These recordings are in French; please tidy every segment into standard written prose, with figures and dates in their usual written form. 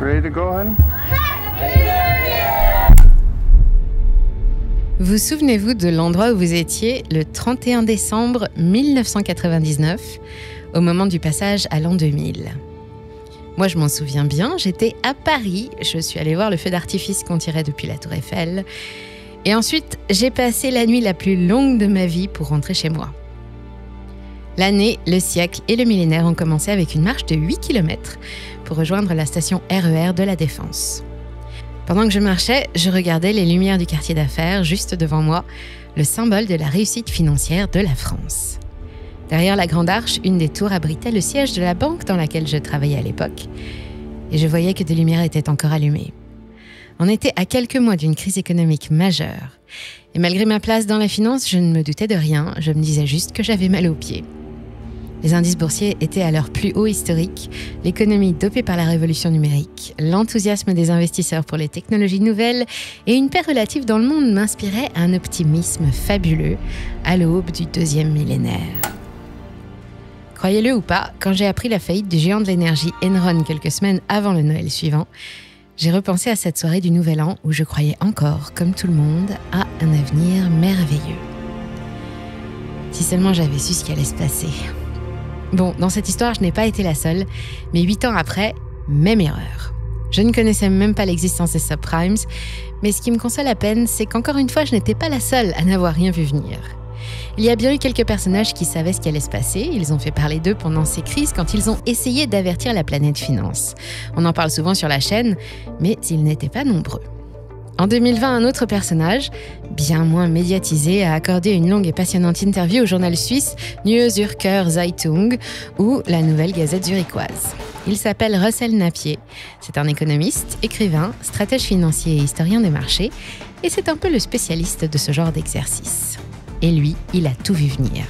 Ready to go, honey? Vous souvenez-vous de l'endroit où vous étiez le 31 décembre 1999, au moment du passage à l'an 2000 ? Moi, je m'en souviens bien, j'étais à Paris, je suis allée voir le feu d'artifice qu'on tirait depuis la Tour Eiffel. Et ensuite, j'ai passé la nuit la plus longue de ma vie pour rentrer chez moi. L'année, le siècle et le millénaire ont commencé avec une marche de 8 km pour rejoindre la station RER de la Défense. Pendant que je marchais, je regardais les lumières du quartier d'affaires juste devant moi, le symbole de la réussite financière de la France. Derrière la Grande Arche, une des tours abritait le siège de la banque dans laquelle je travaillais à l'époque. Et je voyais que des lumières étaient encore allumées. On était à quelques mois d'une crise économique majeure. Et malgré ma place dans la finance, je ne me doutais de rien, je me disais juste que j'avais mal aux pieds. Les indices boursiers étaient à leur plus haut historique, l'économie dopée par la révolution numérique, l'enthousiasme des investisseurs pour les technologies nouvelles et une paix relative dans le monde m'inspiraient un optimisme fabuleux à l'aube du deuxième millénaire. Croyez-le ou pas, quand j'ai appris la faillite du géant de l'énergie Enron quelques semaines avant le Noël suivant, j'ai repensé à cette soirée du Nouvel An où je croyais encore, comme tout le monde, à un avenir merveilleux. Si seulement j'avais su ce qui allait se passer. Bon, dans cette histoire, je n'ai pas été la seule, mais 8 ans après, même erreur. Je ne connaissais même pas l'existence des subprimes, mais ce qui me console à peine, c'est qu'encore une fois, je n'étais pas la seule à n'avoir rien vu venir. Il y a bien eu quelques personnages qui savaient ce qui allait se passer, ils ont fait parler d'eux pendant ces crises quand ils ont essayé d'avertir la planète finance. On en parle souvent sur la chaîne, mais ils n'étaient pas nombreux. En 2020, un autre personnage, bien moins médiatisé, a accordé une longue et passionnante interview au journal suisse Neue Zürcher Zeitung ou la Nouvelle Gazette zurichoise. Il s'appelle Russell Napier. C'est un économiste, écrivain, stratège financier et historien des marchés, et c'est un peu le spécialiste de ce genre d'exercice. Et lui, il a tout vu venir.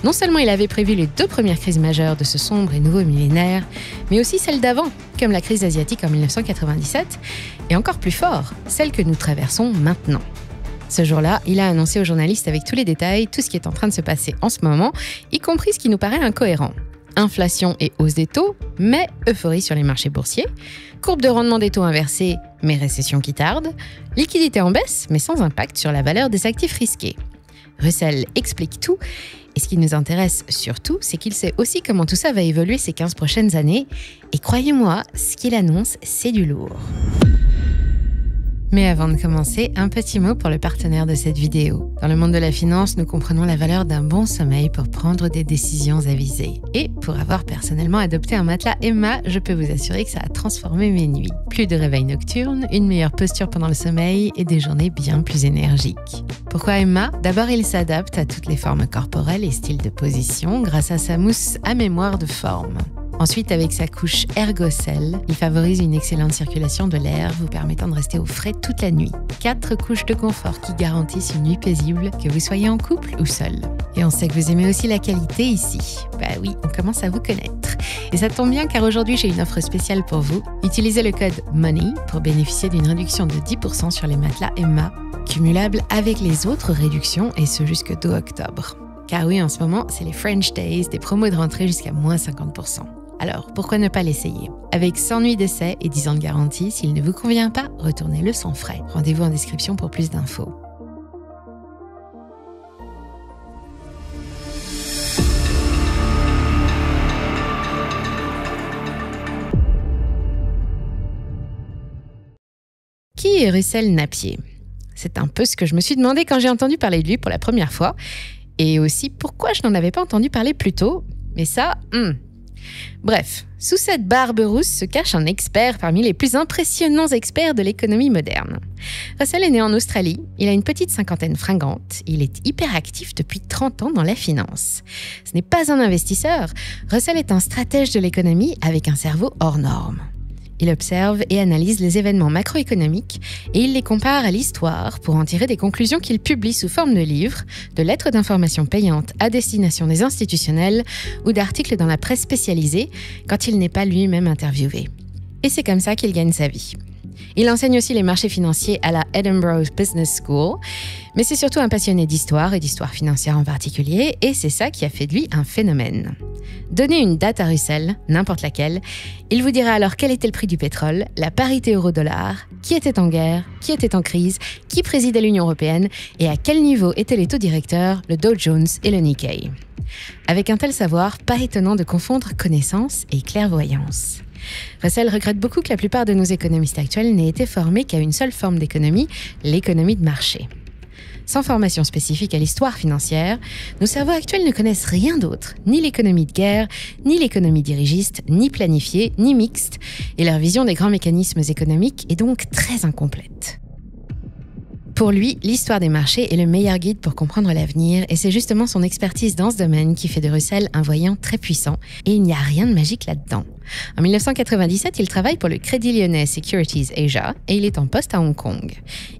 Non seulement il avait prévu les 2 premières crises majeures de ce sombre et nouveau millénaire, mais aussi celles d'avant, comme la crise asiatique en 1997, et encore plus fort, celle que nous traversons maintenant. Ce jour-là, il a annoncé aux journalistes avec tous les détails tout ce qui est en train de se passer en ce moment, y compris ce qui nous paraît incohérent. Inflation et hausse des taux, mais euphorie sur les marchés boursiers, courbe de rendement des taux inversée, mais récession qui tarde, liquidité en baisse, mais sans impact sur la valeur des actifs risqués. Russell explique tout, et ce qui nous intéresse surtout, c'est qu'il sait aussi comment tout ça va évoluer ces 15 prochaines années, et croyez-moi, ce qu'il annonce, c'est du lourd. Mais avant de commencer, un petit mot pour le partenaire de cette vidéo. Dans le monde de la finance, nous comprenons la valeur d'un bon sommeil pour prendre des décisions avisées. Et pour avoir personnellement adopté un matelas Emma, je peux vous assurer que ça a transformé mes nuits. Plus de réveil nocturne, une meilleure posture pendant le sommeil et des journées bien plus énergiques. Pourquoi Emma ? D'abord, il s'adapte à toutes les formes corporelles et styles de position grâce à sa mousse à mémoire de forme. Ensuite, avec sa couche Ergocell, il favorise une excellente circulation de l'air, vous permettant de rester au frais toute la nuit. 4 couches de confort qui garantissent une nuit paisible, que vous soyez en couple ou seul. Et on sait que vous aimez aussi la qualité ici. Bah oui, on commence à vous connaître. Et ça tombe bien car aujourd'hui, j'ai une offre spéciale pour vous. Utilisez le code MONEY pour bénéficier d'une réduction de 10% sur les matelas Emma, cumulable avec les autres réductions et ce jusque 2 octobre. Car oui, en ce moment, c'est les French Days, des promos de rentrée jusqu'à moins 50%. Alors, pourquoi ne pas l'essayer ? Avec 100 nuits d'essai et 10 ans de garantie, s'il ne vous convient pas, retournez-le sans frais. Rendez-vous en description pour plus d'infos. Qui est Russell Napier ? C'est un peu ce que je me suis demandé quand j'ai entendu parler de lui pour la première fois. Et aussi pourquoi je n'en avais pas entendu parler plus tôt. Mais ça, Bref, sous cette barbe rousse se cache un expert parmi les plus impressionnants experts de l'économie moderne. Russell est né en Australie, il a une petite cinquantaine fringante, il est hyperactif depuis 30 ans dans la finance. Ce n'est pas un investisseur, Russell est un stratège de l'économie avec un cerveau hors norme. Il observe et analyse les événements macroéconomiques et il les compare à l'histoire pour en tirer des conclusions qu'il publie sous forme de livres, de lettres d'information payantes à destination des institutionnels ou d'articles dans la presse spécialisée quand il n'est pas lui-même interviewé. Et c'est comme ça qu'il gagne sa vie. Il enseigne aussi les marchés financiers à la Edinburgh Business School, mais c'est surtout un passionné d'histoire et d'histoire financière en particulier, et c'est ça qui a fait de lui un phénomène. Donnez une date à Russell, n'importe laquelle. Il vous dira alors quel était le prix du pétrole, la parité euro-dollar, qui était en guerre, qui était en crise, qui présidait l'Union européenne et à quel niveau étaient les taux directeurs, le Dow Jones et le Nikkei. Avec un tel savoir, pas étonnant de confondre connaissance et clairvoyance. Russell regrette beaucoup que la plupart de nos économistes actuels n'aient été formés qu'à une seule forme d'économie, l'économie de marché. Sans formation spécifique à l'histoire financière, nos cerveaux actuels ne connaissent rien d'autre, ni l'économie de guerre, ni l'économie dirigiste, ni planifiée, ni mixte, et leur vision des grands mécanismes économiques est donc très incomplète. Pour lui, l'histoire des marchés est le meilleur guide pour comprendre l'avenir, et c'est justement son expertise dans ce domaine qui fait de Russell un voyant très puissant, et il n'y a rien de magique là-dedans. En 1997, il travaille pour le Crédit Lyonnais Securities Asia et il est en poste à Hong Kong.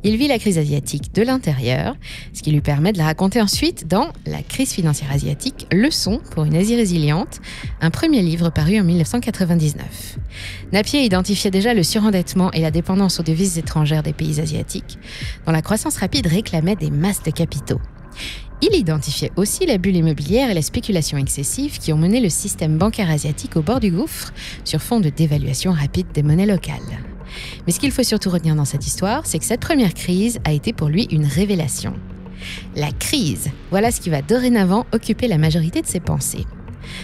Il vit la crise asiatique de l'intérieur, ce qui lui permet de la raconter ensuite dans La crise financière asiatique, leçon pour une Asie résiliente, un premier livre paru en 1999. Napier identifiait déjà le surendettement et la dépendance aux devises étrangères des pays asiatiques, dont la croissance rapide réclamait des masses de capitaux. Il identifiait aussi la bulle immobilière et la spéculation excessive qui ont mené le système bancaire asiatique au bord du gouffre sur fond de dévaluation rapide des monnaies locales. Mais ce qu'il faut surtout retenir dans cette histoire, c'est que cette première crise a été pour lui une révélation. La crise, voilà ce qui va dorénavant occuper la majorité de ses pensées.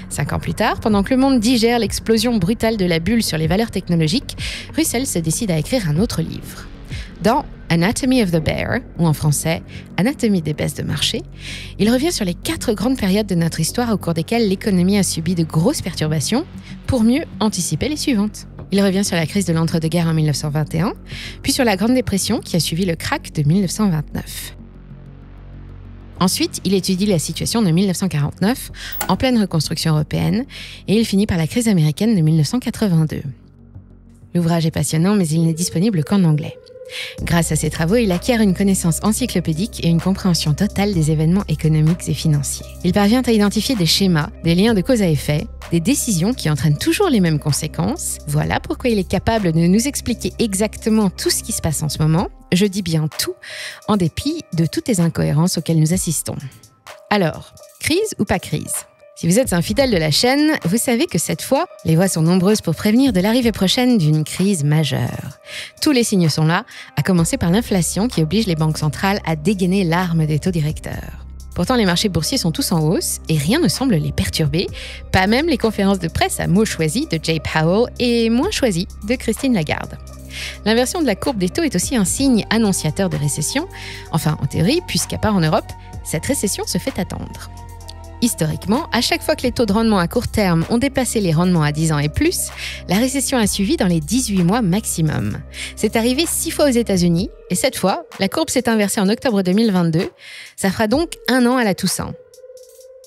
5 ans plus tard, pendant que le monde digère l'explosion brutale de la bulle sur les valeurs technologiques, Russell se décide à écrire un autre livre. Dans Anatomy of the Bear, ou en français, Anatomie des baisses de marché, il revient sur les 4 grandes périodes de notre histoire au cours desquelles l'économie a subi de grosses perturbations pour mieux anticiper les suivantes. Il revient sur la crise de l'entre-deux-guerres en 1921, puis sur la Grande Dépression qui a suivi le krach de 1929. Ensuite, il étudie la situation de 1949, en pleine reconstruction européenne, et il finit par la crise américaine de 1982. L'ouvrage est passionnant, mais il n'est disponible qu'en anglais. Grâce à ses travaux, il acquiert une connaissance encyclopédique et une compréhension totale des événements économiques et financiers. Il parvient à identifier des schémas, des liens de cause à effet, des décisions qui entraînent toujours les mêmes conséquences. Voilà pourquoi il est capable de nous expliquer exactement tout ce qui se passe en ce moment. Je dis bien tout, en dépit de toutes les incohérences auxquelles nous assistons. Alors, crise ou pas crise ? Si vous êtes un fidèle de la chaîne, vous savez que cette fois, les voix sont nombreuses pour prévenir de l'arrivée prochaine d'une crise majeure. Tous les signes sont là, à commencer par l'inflation qui oblige les banques centrales à dégainer l'arme des taux directeurs. Pourtant, les marchés boursiers sont tous en hausse et rien ne semble les perturber, pas même les conférences de presse à mots choisis de Jay Powell et moins choisies de Christine Lagarde. L'inversion de la courbe des taux est aussi un signe annonciateur de récession, enfin en théorie, puisqu'à part en Europe, cette récession se fait attendre. Historiquement, à chaque fois que les taux de rendement à court terme ont dépassé les rendements à 10 ans et plus, la récession a suivi dans les 18 mois maximum. C'est arrivé 6 fois aux États-Unis, et cette fois, la courbe s'est inversée en octobre 2022. Ça fera donc 1 an à la Toussaint.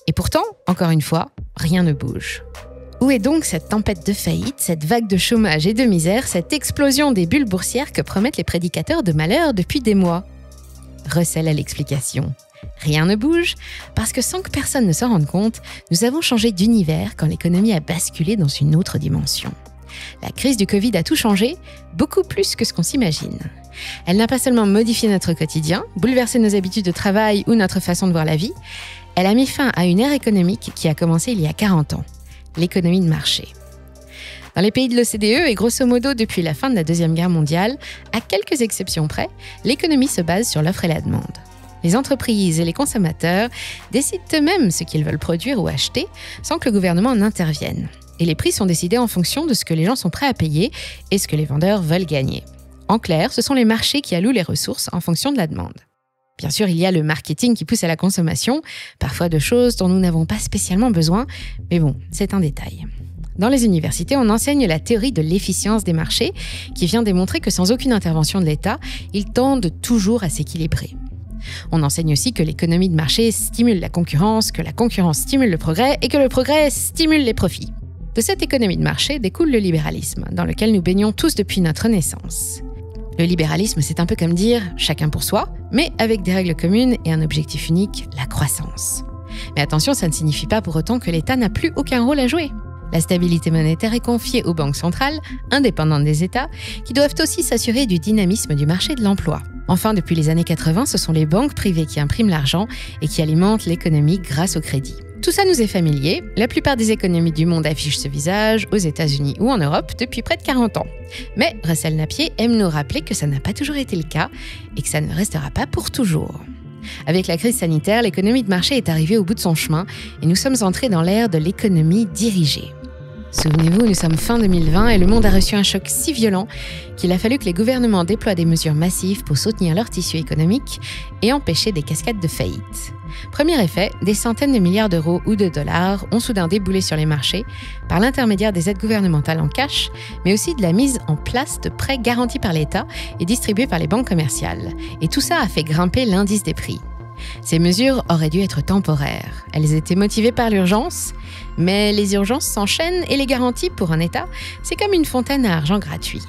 Et pourtant, encore une fois, rien ne bouge. Où est donc cette tempête de faillite, cette vague de chômage et de misère, cette explosion des bulles boursières que promettent les prédicateurs de malheur depuis des mois ? Russell a l'explication. Rien ne bouge, parce que sans que personne ne s'en rende compte, nous avons changé d'univers quand l'économie a basculé dans une autre dimension. La crise du Covid a tout changé, beaucoup plus que ce qu'on s'imagine. Elle n'a pas seulement modifié notre quotidien, bouleversé nos habitudes de travail ou notre façon de voir la vie, elle a mis fin à une ère économique qui a commencé il y a 40 ans, l'économie de marché. Dans les pays de l'OCDE et grosso modo depuis la fin de la Deuxième Guerre mondiale, à quelques exceptions près, l'économie se base sur l'offre et la demande. Les entreprises et les consommateurs décident eux-mêmes ce qu'ils veulent produire ou acheter sans que le gouvernement n'intervienne. Et les prix sont décidés en fonction de ce que les gens sont prêts à payer et ce que les vendeurs veulent gagner. En clair, ce sont les marchés qui allouent les ressources en fonction de la demande. Bien sûr, il y a le marketing qui pousse à la consommation, parfois de choses dont nous n'avons pas spécialement besoin, mais bon, c'est un détail. Dans les universités, on enseigne la théorie de l'efficience des marchés qui vient démontrer que sans aucune intervention de l'État, ils tendent toujours à s'équilibrer. On enseigne aussi que l'économie de marché stimule la concurrence, que la concurrence stimule le progrès et que le progrès stimule les profits. De cette économie de marché découle le libéralisme, dans lequel nous baignons tous depuis notre naissance. Le libéralisme, c'est un peu comme dire « chacun pour soi », mais avec des règles communes et un objectif unique, la croissance. Mais attention, ça ne signifie pas pour autant que l'État n'a plus aucun rôle à jouer. La stabilité monétaire est confiée aux banques centrales, indépendantes des États, qui doivent aussi s'assurer du dynamisme du marché de l'emploi. Enfin, depuis les années 80, ce sont les banques privées qui impriment l'argent et qui alimentent l'économie grâce au crédit. Tout ça nous est familier. La plupart des économies du monde affichent ce visage, aux États-Unis ou en Europe, depuis près de 40 ans. Mais Russell Napier aime nous rappeler que ça n'a pas toujours été le cas et que ça ne restera pas pour toujours. Avec la crise sanitaire, l'économie de marché est arrivée au bout de son chemin et nous sommes entrés dans l'ère de l'économie dirigée. Souvenez-vous, nous sommes fin 2020 et le monde a reçu un choc si violent qu'il a fallu que les gouvernements déploient des mesures massives pour soutenir leur tissu économique et empêcher des cascades de faillite. Premier effet, des centaines de milliards d'euros ou de dollars ont soudain déboulé sur les marchés par l'intermédiaire des aides gouvernementales en cash, mais aussi de la mise en place de prêts garantis par l'État et distribués par les banques commerciales. Et tout ça a fait grimper l'indice des prix. Ces mesures auraient dû être temporaires. Elles étaient motivées par l'urgence, mais les urgences s'enchaînent et les garanties pour un État, c'est comme une fontaine à argent gratuit.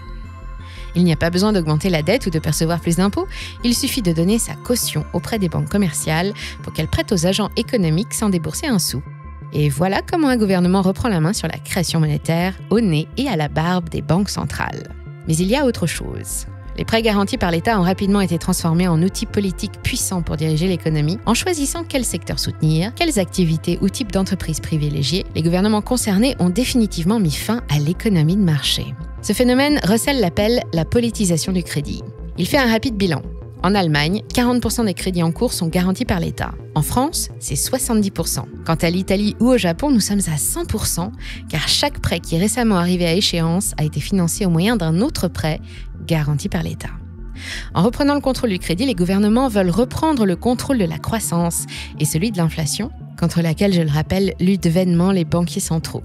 Il n'y a pas besoin d'augmenter la dette ou de percevoir plus d'impôts, il suffit de donner sa caution auprès des banques commerciales pour qu'elles prêtent aux agents économiques sans débourser un sou. Et voilà comment un gouvernement reprend la main sur la création monétaire au nez et à la barbe des banques centrales. Mais il y a autre chose. Les prêts garantis par l'État ont rapidement été transformés en outils politiques puissants pour diriger l'économie. En choisissant quel secteur soutenir, quelles activités ou types d'entreprises privilégier, les gouvernements concernés ont définitivement mis fin à l'économie de marché. Ce phénomène, Russell l'appelle la politisation du crédit. Il fait un rapide bilan. En Allemagne, 40% des crédits en cours sont garantis par l'État. En France, c'est 70%. Quant à l'Italie ou au Japon, nous sommes à 100%, car chaque prêt qui est récemment arrivé à échéance a été financé au moyen d'un autre prêt garanti par l'État. En reprenant le contrôle du crédit, les gouvernements veulent reprendre le contrôle de la croissance et celui de l'inflation, contre laquelle, je le rappelle, luttent vainement les banquiers centraux.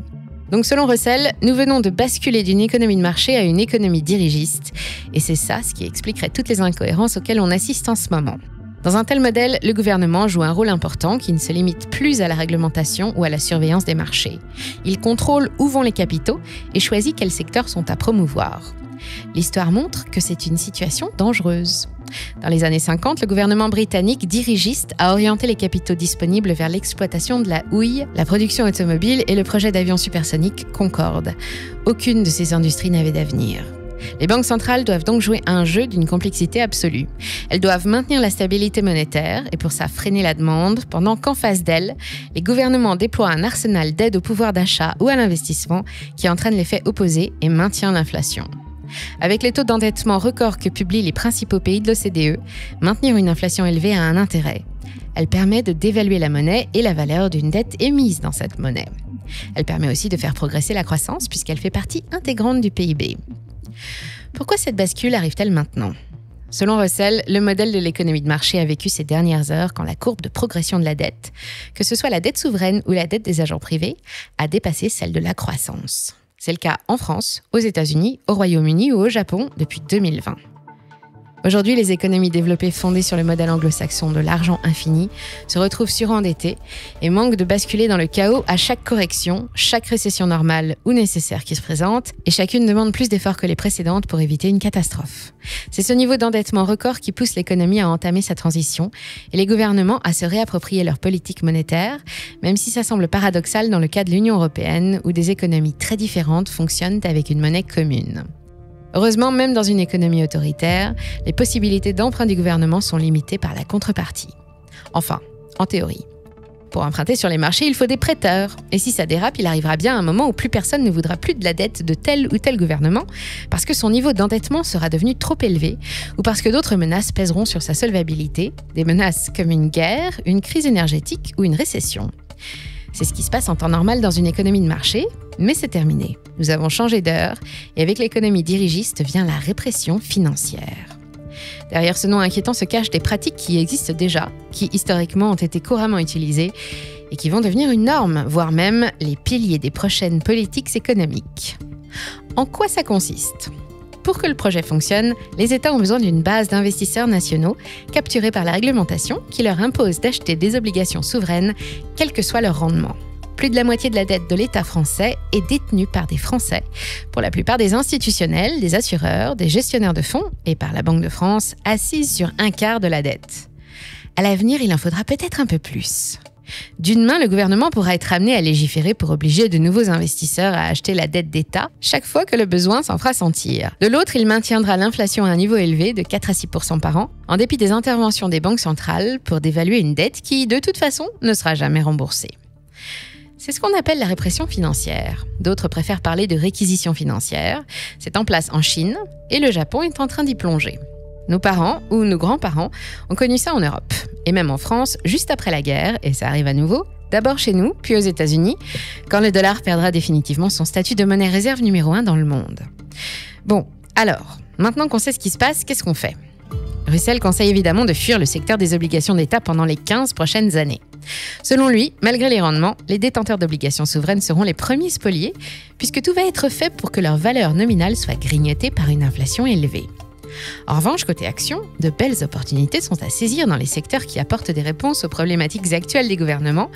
Donc selon Russell, nous venons de basculer d'une économie de marché à une économie dirigiste, et c'est ça ce qui expliquerait toutes les incohérences auxquelles on assiste en ce moment. Dans un tel modèle, le gouvernement joue un rôle important qui ne se limite plus à la réglementation ou à la surveillance des marchés. Il contrôle où vont les capitaux et choisit quels secteurs sont à promouvoir. L'histoire montre que c'est une situation dangereuse. Dans les années 50, le gouvernement britannique dirigiste a orienté les capitaux disponibles vers l'exploitation de la houille, la production automobile et le projet d'avion supersonique Concorde. Aucune de ces industries n'avait d'avenir. Les banques centrales doivent donc jouer un jeu d'une complexité absolue. Elles doivent maintenir la stabilité monétaire et pour ça freiner la demande, pendant qu'en face d'elles, les gouvernements déploient un arsenal d'aide au pouvoir d'achat ou à l'investissement qui entraîne l'effet opposé et maintient l'inflation. Avec les taux d'endettement records que publient les principaux pays de l'OCDE, maintenir une inflation élevée a un intérêt. Elle permet de dévaluer la monnaie et la valeur d'une dette émise dans cette monnaie. Elle permet aussi de faire progresser la croissance puisqu'elle fait partie intégrante du PIB. Pourquoi cette bascule arrive-t-elle maintenant ? Selon Russell, le modèle de l'économie de marché a vécu ces dernières heures quand la courbe de progression de la dette, que ce soit la dette souveraine ou la dette des agents privés, a dépassé celle de la croissance. C'est le cas en France, aux États-Unis, au Royaume-Uni ou au Japon depuis 2020. Aujourd'hui, les économies développées fondées sur le modèle anglo-saxon de l'argent infini se retrouvent surendettées et manquent de basculer dans le chaos à chaque correction, chaque récession normale ou nécessaire qui se présente, et chacune demande plus d'efforts que les précédentes pour éviter une catastrophe. C'est ce niveau d'endettement record qui pousse l'économie à entamer sa transition et les gouvernements à se réapproprier leur politique monétaire, même si ça semble paradoxal dans le cas de l'Union européenne où des économies très différentes fonctionnent avec une monnaie commune. Heureusement, même dans une économie autoritaire, les possibilités d'emprunt du gouvernement sont limitées par la contrepartie. Enfin, en théorie. Pour emprunter sur les marchés, il faut des prêteurs. Et si ça dérape, il arrivera bien un moment où plus personne ne voudra plus de la dette de tel ou tel gouvernement parce que son niveau d'endettement sera devenu trop élevé ou parce que d'autres menaces pèseront sur sa solvabilité, des menaces comme une guerre, une crise énergétique ou une récession. C'est ce qui se passe en temps normal dans une économie de marché, mais c'est terminé. Nous avons changé d'heure et avec l'économie dirigiste vient la répression financière. Derrière ce nom inquiétant se cachent des pratiques qui existent déjà, qui historiquement ont été couramment utilisées et qui vont devenir une norme, voire même les piliers des prochaines politiques économiques. En quoi ça consiste ? Pour que le projet fonctionne, les États ont besoin d'une base d'investisseurs nationaux capturés par la réglementation qui leur impose d'acheter des obligations souveraines, quel que soit leur rendement. Plus de la moitié de la dette de l'État français est détenue par des Français, pour la plupart des institutionnels, des assureurs, des gestionnaires de fonds et par la Banque de France, assise sur un quart de la dette. À l'avenir, il en faudra peut-être un peu plus. D'une main, le gouvernement pourra être amené à légiférer pour obliger de nouveaux investisseurs à acheter la dette d'État chaque fois que le besoin s'en fera sentir. De l'autre, il maintiendra l'inflation à un niveau élevé de 4 à 6% par an, en dépit des interventions des banques centrales pour dévaluer une dette qui, de toute façon, ne sera jamais remboursée. C'est ce qu'on appelle la répression financière. D'autres préfèrent parler de réquisition financière. C'est en place en Chine et le Japon est en train d'y plonger. Nos parents ou nos grands-parents ont connu ça en Europe et même en France juste après la guerre, et ça arrive à nouveau, d'abord chez nous, puis aux États-Unis, quand le dollar perdra définitivement son statut de monnaie réserve numéro 1 dans le monde. Bon, alors, maintenant qu'on sait ce qui se passe, qu'est-ce qu'on fait ? Russell conseille évidemment de fuir le secteur des obligations d'État pendant les 15 prochaines années. Selon lui, malgré les rendements, les détenteurs d'obligations souveraines seront les premiers spoliés, puisque tout va être fait pour que leur valeur nominale soit grignotée par une inflation élevée. En revanche, côté action, de belles opportunités sont à saisir dans les secteurs qui apportent des réponses aux problématiques actuelles des gouvernements,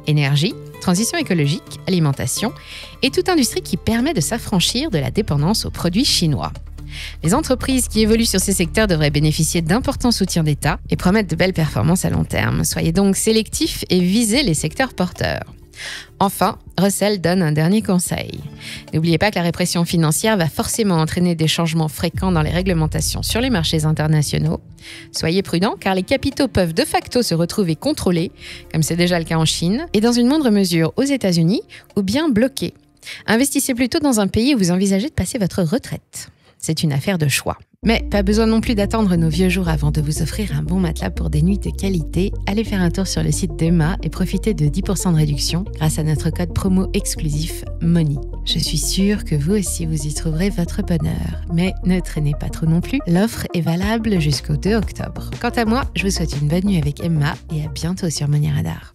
énergie, transition écologique, alimentation, et toute industrie qui permet de s'affranchir de la dépendance aux produits chinois. Les entreprises qui évoluent sur ces secteurs devraient bénéficier d'importants soutiens d'État et promettent de belles performances à long terme. Soyez donc sélectifs et visez les secteurs porteurs. Enfin, Russell donne un dernier conseil. N'oubliez pas que la répression financière va forcément entraîner des changements fréquents dans les réglementations sur les marchés internationaux. Soyez prudents car les capitaux peuvent de facto se retrouver contrôlés, comme c'est déjà le cas en Chine, et dans une moindre mesure aux États-Unis, ou bien bloqués. Investissez plutôt dans un pays où vous envisagez de passer votre retraite. C'est une affaire de choix. Mais pas besoin non plus d'attendre nos vieux jours avant de vous offrir un bon matelas pour des nuits de qualité. Allez faire un tour sur le site d'Emma et profitez de 10% de réduction grâce à notre code promo exclusif MONEY. Je suis sûre que vous aussi vous y trouverez votre bonheur. Mais ne traînez pas trop non plus, l'offre est valable jusqu'au 2 octobre. Quant à moi, je vous souhaite une bonne nuit avec Emma et à bientôt sur Money Radar.